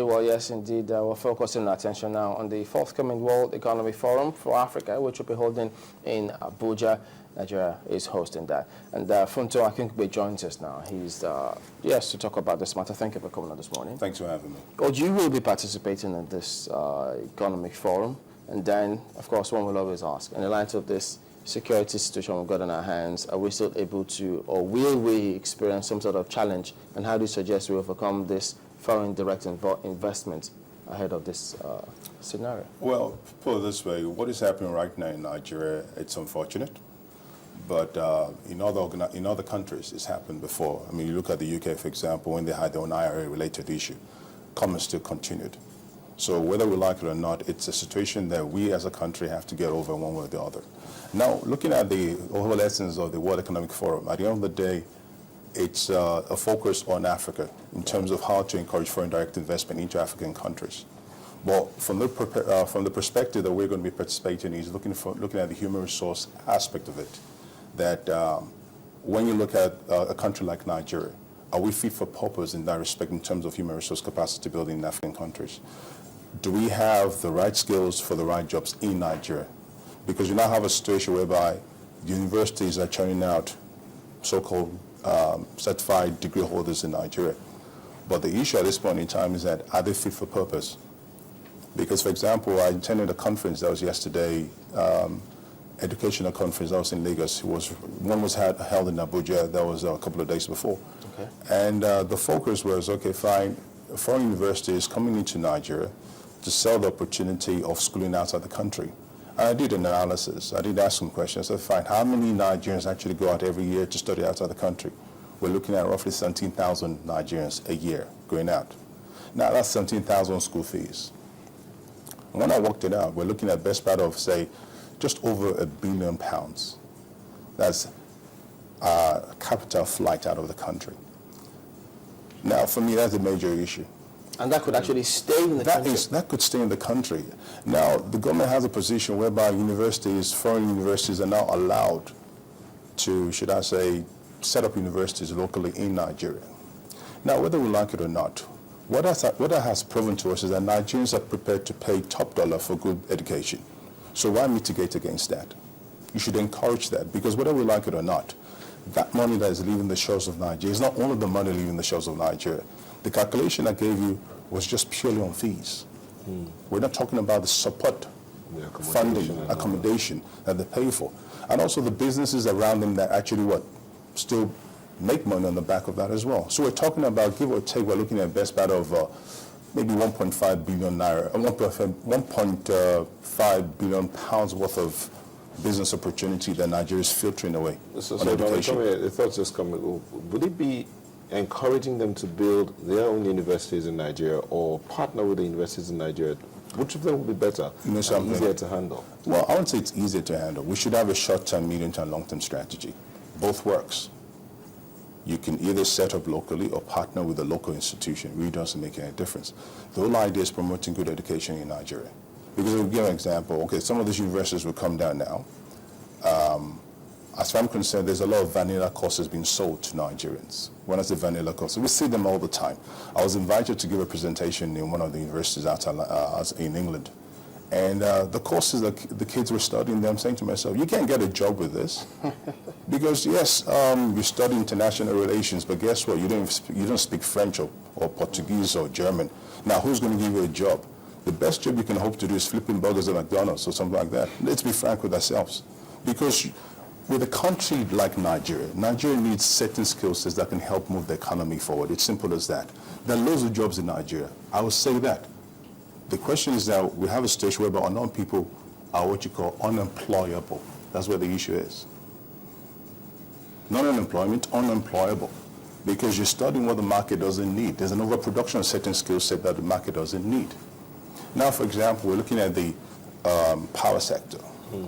Well, yes, indeed. We're focusing our attention now on the forthcoming World Economic Forum for Africa, which will be holding in Abuja. Nigeria is hosting that. And Funto Akinkungbe joins us now. He's, yes, to talk about this matter. Thank you for coming on this morning. Thanks for having me. Well, you will be participating in this economic forum. And then, of course, one will always ask, in the light of this security situation we've got in our hands, are we still able to, or will we experience some sort of challenge? And how do you suggest we overcome this foreign direct investment ahead of this scenario? Well, put it this way, what is happening right now in Nigeria, it's unfortunate. But in other countries, it's happened before. I mean, you look at the UK, for example, when they had their own IRRA-related issue, commerce still continued. So whether we like it or not, it's a situation that we as a country have to get over one way or the other. Now, looking at the whole essence of the World Economic Forum, at the end of the day, it's a focus on Africa in terms of how to encourage foreign direct investment into African countries. Well, from the perspective that we're going to be participating is looking at the human resource aspect of it. That when you look at a country like Nigeria, are we fit for purpose in that respect in terms of human resource capacity building in African countries? Do we have the right skills for the right jobs in Nigeria? Because you now have a situation whereby universities are churning out so-called certified degree holders in Nigeria. But the issue at this point in time is that, are they fit for purpose? Because, for example, I attended a conference that was yesterday, educational conference that was in Lagos. One was held in Abuja, that was a couple of days before. Okay. And the focus was, okay, fine, foreign universities coming into Nigeria to sell the opportunity of schooling outside the country. And I did an analysis. I did ask some questions. I said, fine, how many Nigerians actually go out every year to study outside the country? We're looking at roughly 17,000 Nigerians a year going out. Now, that's 17,000 school fees. When I worked it out, we're looking at best part of, say, just over £1 billion. That's capital flight out of the country. Now, for me, that's a major issue. And that could actually stay in the country? That could stay in the country. Now, the government has a position whereby universities, foreign universities, are now allowed to, should I say, set up universities locally in Nigeria. Now, whether we like it or not, what that has proven to us is that Nigerians are prepared to pay top dollar for good education. So why mitigate against that? You should encourage that, because whether we like it or not, that money that is leaving the shores of Nigeria is not only the money leaving the shores of Nigeria. The calculation I gave you was just purely on fees. We're not talking about the support, funding, accommodation that they pay for. And also the businesses around them that actually still make money on the back of that as well. So we're talking about, give or take, we're looking at best part of maybe 1.5 billion naira, 1.5 billion pounds worth of business opportunity that Nigeria is filtering away. So the thoughts just come. Would it be encouraging them to build their own universities in Nigeria or partner with the universities in Nigeria? Which of them would be better and easier to handle? Well, I would say it's easier to handle. We should have a short-term, medium-term, long-term strategy. Both works. You can either set up locally or partner with a local institution. It really doesn't make any difference. The whole idea is promoting good education in Nigeria. Because we'll give an example. Okay, some of these universities will come down now. As far as I'm concerned, there's a lot of vanilla courses being sold to Nigerians. When I say vanilla courses, we see them all the time. I was invited to give a presentation in one of the universities outside in England. And the courses that the kids were studying, I'm saying to myself, you can't get a job with this. Because yes, you study international relations, but guess what? You don't speak French or Portuguese or German. Now, who's going to give you a job? The best job you can hope to do is flipping burgers at McDonald's or something like that. Let's be frank with ourselves. Because with a country like Nigeria, Nigeria needs certain skill sets that can help move the economy forward. It's simple as that. There are loads of jobs in Nigeria. I will say that. The question is that we have a situation whereby unknown people are what you call unemployable. That's where the issue is. Not unemployment, unemployable. Because you're studying what the market doesn't need. There's an overproduction of certain skill set that the market doesn't need. Now, for example, we're looking at the power sector.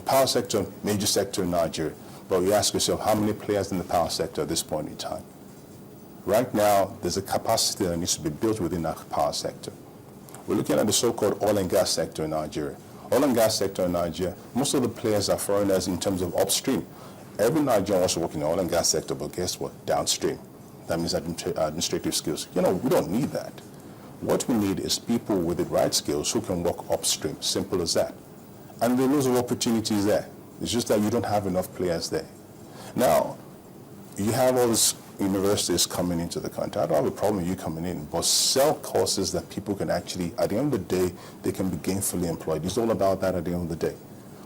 Power sector, major sector in Nigeria. But you ask yourself, how many players in the power sector at this point in time? Right now, there's a capacity that needs to be built within that power sector. We're looking at the so-called oil and gas sector in Nigeria. Oil and gas sector in Nigeria, most of the players are foreigners in terms of upstream. Every Nigerian wants to work in the oil and gas sector, but guess what? Downstream. That means administrative skills. We don't need that. What we need is people with the right skills who can work upstream, simple as that. And there are loads of opportunities there. It's just that you don't have enough players there. Now, you have all these universities coming into the country. I don't have a problem with you coming in, but sell courses that people can actually, at the end of the day, they can be gainfully employed. It's all about that at the end of the day.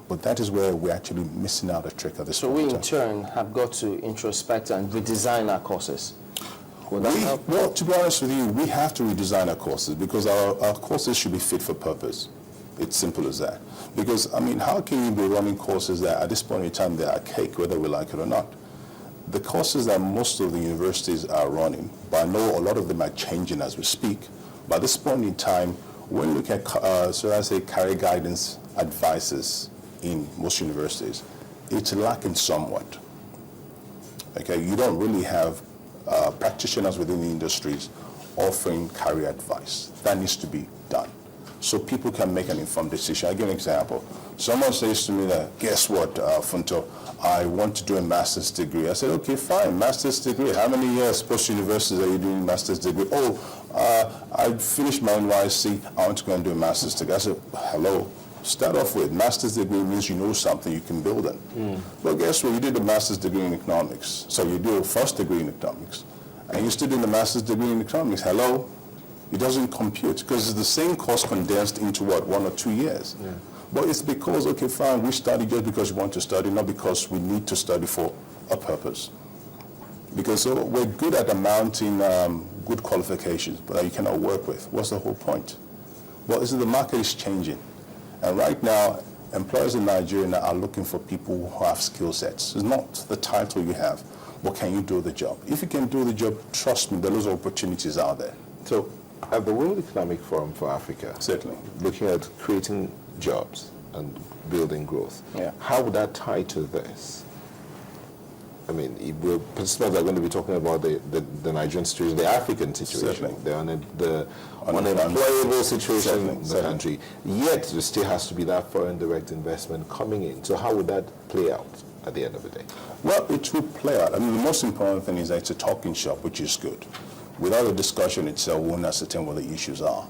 But that is where we're actually missing out a trick at this point. So we in turn have got to introspect and redesign our courses. Well, to be honest with you, we have to redesign our courses because our courses should be fit for purpose. It's simple as that. Because, I mean, how can you be running courses that at this point in time they're archaic, whether we like it or not? The courses that most of the universities are running, but I know a lot of them are changing as we speak, but at this point in time, when you look at, career guidance advices in most universities, it's lacking somewhat. Okay, you don't really have practitioners within the industries offering career advice. That needs to be done so people can make an informed decision. I'll give an example. Someone says to me that, guess what, Funto, I want to do a master's degree. I said, okay, fine, master's degree. How many years post-university are you doing master's degree? I finished my NYC, I want to go and do a master's degree. I said, hello. Start off with master's degree means you know something you can build on. But guess what? You did a master's degree in economics. So you do a first degree in economics. And you're still doing the master's degree in economics. Hello? It doesn't compute because it's the same course condensed into what, 1 or 2 years. Yeah. But it's because, okay, fine, we study just because we want to study, not because we need to study for a purpose. Because we're good at amounting good qualifications, but that you cannot work with. What's the whole point? Well, the market is changing. And right now, employers in Nigeria now are looking for people who have skill sets. It's not the title you have, but can you do the job? If you can do the job, trust me, there are lots of opportunities out there. So, at the World Economic Forum for Africa, certainly looking at creating jobs and building growth, how would that tie to this? I mean, participants are going to be talking about the Nigerian situation, the African situation, the unemployable situation in the country. Yet, there still has to be that foreign direct investment coming in. So how would that play out at the end of the day? Well, it will play out. I mean, the most important thing is that it's a talking shop, which is good. Without a discussion itself, we won't ascertain what the issues are.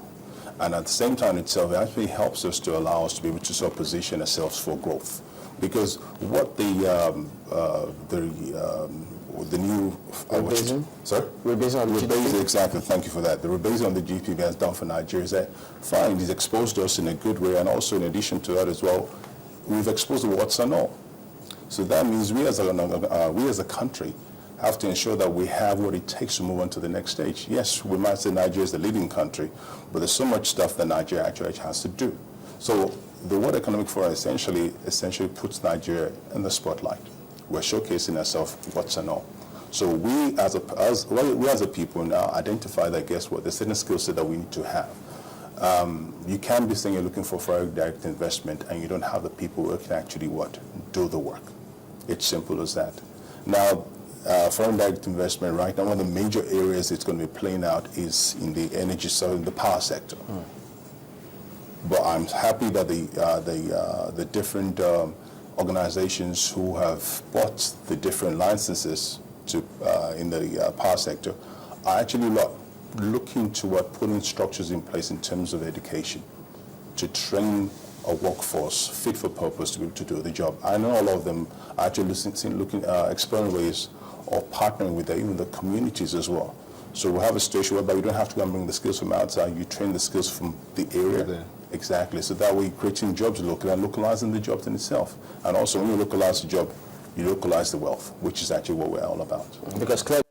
And at the same time itself, it actually helps us to allow us to be able to sort of position ourselves for growth. Because what the new rebasing? Sorry? Rebasing on the GPP? Exactly, thank you for that. The rebasing on the GPP has done for Nigeria is that, fine, it's exposed us in a good way, and also in addition to that as well, we've exposed the what's and all. So that means we as a country have to ensure that we have what it takes to move on to the next stage. Yes, we might say Nigeria is the leading country, but there's so much stuff that Nigeria actually has to do. So the World Economic Forum essentially puts Nigeria in the spotlight. We're showcasing ourselves what's and all. So we as a people now identify that, guess what, there's certain skill set that we need to have. You can't be saying you're looking for foreign direct investment and you don't have the people who can actually do the work. It's simple as that. Now, foreign direct investment right now, one of the major areas it's going to be playing out is in the energy sector, in the power sector. But I'm happy that the different organizations who have bought the different licenses to in the power sector are actually looking toward putting structures in place in terms of education to train a workforce fit for purpose to be able to do the job. I know a lot of them are actually exploring ways of partnering with even the communities as well. So we have a situation whereby you don't have to go and bring the skills from outside, you train the skills from the area. Exactly, so that way you're creating jobs locally and localizing the jobs in itself. And also when you localize the job, you localize the wealth, which is actually what we're all about. Because clearly